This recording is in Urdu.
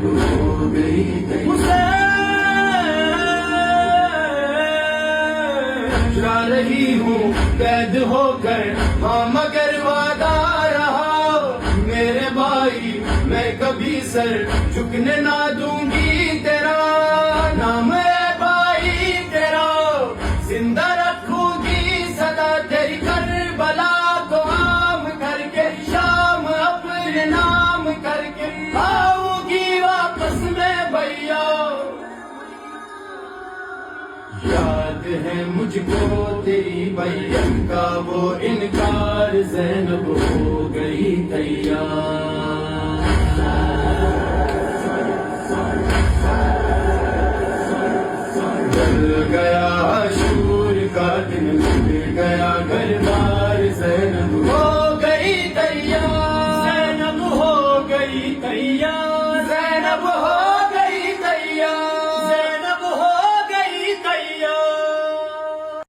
ہو گئی جا رہی ہوں قید ہو کر، ہاں مگر وعدہ رہا میرے بھائی، میں کبھی سر جھکنے نہ دوں گی تیرا نام ہے بھائی تیرا، زندہ رکھوں گی صدا تیری کربلا کو عام کر کے، شام اپنے نام کر کے آؤں گی واپس میں بھیا۔ یاد ہے مجھ کو تیری بیعت کا وہ انکار، زینب ہو گئی تیار۔